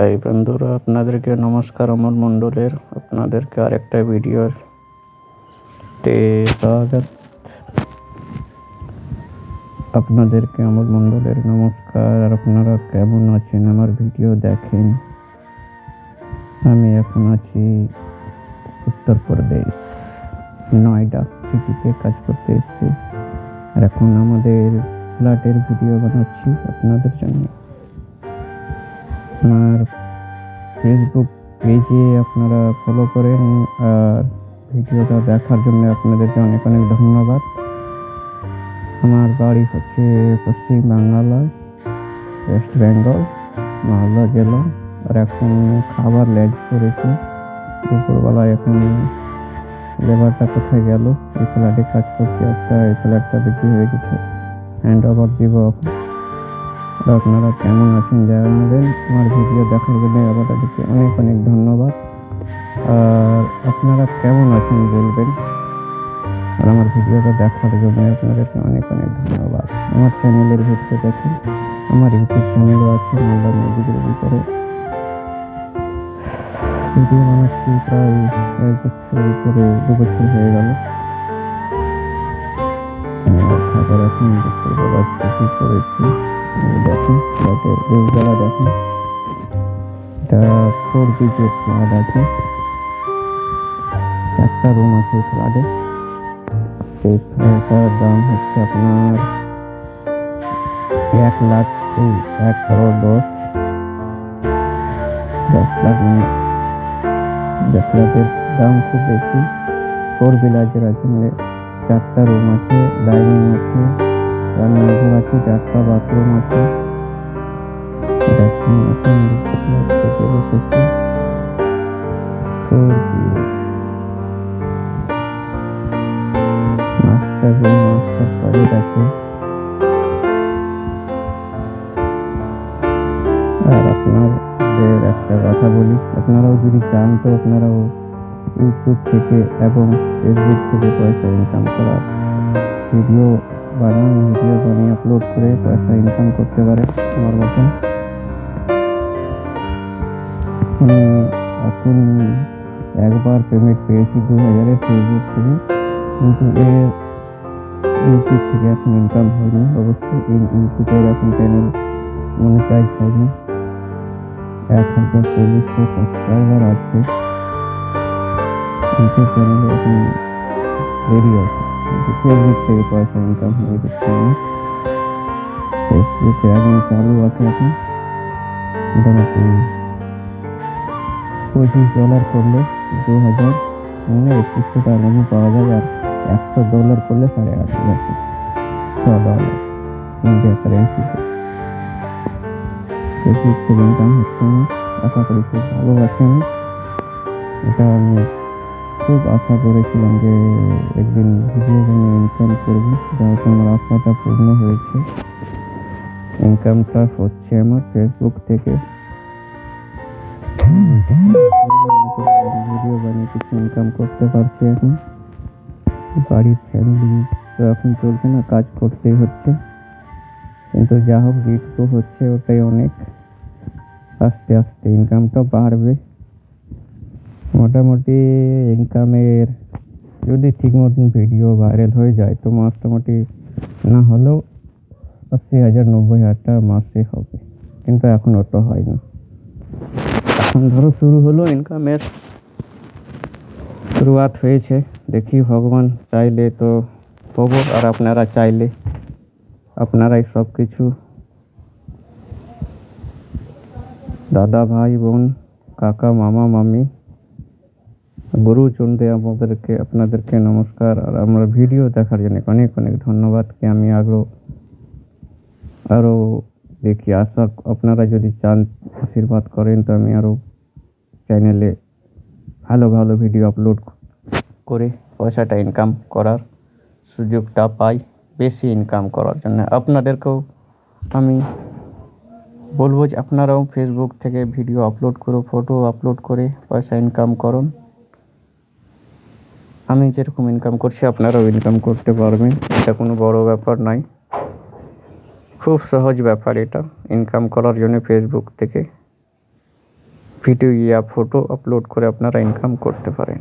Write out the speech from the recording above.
এই বন্ধুরা, আপনাদেরকে নমস্কার। অমর মণ্ডলের আপনাদেরকে আরেকটা ভিডিওতে স্বাগত। আপনাদেরকে অমর মণ্ডলের নমস্কার। আর আপনারা কেমন আছেন? আমার ভিডিও দেখেন। আমি এখন আছি উত্তরপ্রদেশ, নয়ডা সিটিতে কাজ করতে এসেছি। আর এখন আমাদের ফ্ল্যাটের ভিডিও বানাচ্ছি আপনাদের জন্য। আমার ফেসবুক পেজে আপনারা ফলো করেন, আর ভিডিওটা দেখার জন্য আপনাদেরকে অনেক অনেক ধন্যবাদ। আমার বাড়ি হচ্ছে পশ্চিম বাংলায়, ওয়েস্ট বেঙ্গল, মালদা জেলা। আর এখন খাবার লেট করেছি দুপুরবেলায়। এখন লেবারটা কোথায় গেল? এই ফ্ল্যাটে কাজ করছি একটা, এই ফ্ল্যাটটা বিক্রি হয়ে গেছে, হ্যান্ড ওভার দিব এখন। আপনারা কেমন আছেন জানাবেন। আমার ভিডিও দেখার জন্য আপনাদেরকে অনেক অনেক ধন্যবাদ। আর আপনারা কেমন আছেন বলবেন। আর আমার ভিডিওটা দেখার জন্য আপনাদেরকে অনেক অনেক ধন্যবাদ। আমার চ্যানেলের ভিডিও দেখেন। আমার ইউটিউব চ্যানেলও আছে মালদা মিউজিকের ভিতরে। ভিডিও বানাচ্ছি প্রায় 1 বছরের উপরে, 2 বছর হয়ে গেল। খাবার এখন দুপুরবেলা ছুটি করেছি। দেখুন ফ্ল্যাটের ভিউগুলা দেখুন। এটা 4 BHK ফ্ল্যাট আছে, 4টা রুম আছে ফ্ল্যাটে। এই ফ্ল্যাটটার দাম হচ্ছে আপনার 1 লাখ 1 করোড় 10 লাখ, মানে ফ্ল্যাটের দাম খুব বেশি। 4 ভিলেজের আছে, মানে 4টা রুম আছে, ডাইনিং আছে, রান্নাঘর আছে, 4টা বাথরুম আছে। দেখুন এখন থেকে বসেছি। মাস্টার রুম, মাস্টার টয়লেট আছে। আর আপনাদের একটা কথা বলি, আপনারাও যদি চান তো আপনারাও ইউটিউব থেকে এবং ফেসবুক থেকে পয়সা ইনকাম করার ভিডিও বানিয়ে আপলোড করে পয়সা ইনকাম করতে পারে আমার মতন। এখন একবার পেমেন্ট পেয়েছি 2000-এর ফেসবুক থেকে, কিন্তু ইউটিউব থেকে এখন ইনকাম হয়নি। অবশ্যই ইউটিউবের এখন চ্যানেল মনিটাইজ হয়নি। 1400 সাবস্ক্রাইবার আছে ইউটিউব চ্যানেলে, এখন দেরি আছে। কিন্তু ফেসবুক থেকে পয়সা ইনকাম হয়ে যাচ্ছে। ফেসবুকে এখন চালু আছে এখন। মোটামুটি $25 করলে 2000, মানে 2100 টাকা মতো পাওয়া যায়। আর $100 করলে $8,500 ইন্ডিয়া কারেন্সিতে। ফেসবুক থেকে ইনকাম হচ্ছে না। আশা করি খুব ভালো আছেন। এটা আমি খুব আশা করেছিলাম যে একদিন ভিডিও বানিয়ে ইনকাম করবো, যাতে আমার আশাটা পূর্ণ হয়েছে। ইনকামটা হচ্ছে আমার ফেসবুক থেকে। ভিডিও বানিয়ে কিছু ইনকাম করতে পারছি এখন। বাড়ির ফ্যামিলি তো এখন চলছে না, কাজ করতেই হচ্ছে। কিন্তু যা হোক, যেটুকু হচ্ছে ওটাই অনেক। আস্তে আস্তে ইনকামটা বাড়বে। মোটামুটি ইনকামের যদি ঠিক মতন ভিডিও ভাইরাল হয়ে যায় তো মোটামুটি না হলেও 80,000-90,000 টাকা মাসে হবে, কিন্তু এখন ওটা হয় না। এখন ধরো শুরু হলো, ইনকামের শুরুয়াত হয়েছে। দেখি ভগবান চাইলে তো হবো, আর আপনারা চাইলে আপনারাই সব কিছু। দাদা, ভাই, বোন, কাকা, মামা, মামি, গুরুজনদের আপনাদেরকে নমস্কার। আর আমার ভিডিও দেখার জন্য অনেক অনেক ধন্যবাদকে আমি আরও দেখি। আশা আপনারা যদি চান, আশীর্বাদ করেন, তো আমি আরও চ্যানেলে ভালো ভালো ভিডিও আপলোড করে পয়সাটা ইনকাম করার সুযোগটা পাই। বেশি ইনকাম করার জন্য আপনাদেরকেও আমি বলবো যে আপনারাও ফেসবুক থেকে ভিডিও আপলোড করো, ফটো আপলোড করে পয়সা ইনকাম করুন। আমি যেরকম ইনকাম করছি আপনারাও ইনকাম করতে পারবেন। এটা কোনো বড় ব্যাপার নয়, খুব সহজ ব্যাপার এটা ইনকাম করার জন্য ফেসবুক থেকে। ভিডিও ইয়া ফটো আপলোড করে আপনারা ইনকাম করতে পারেন।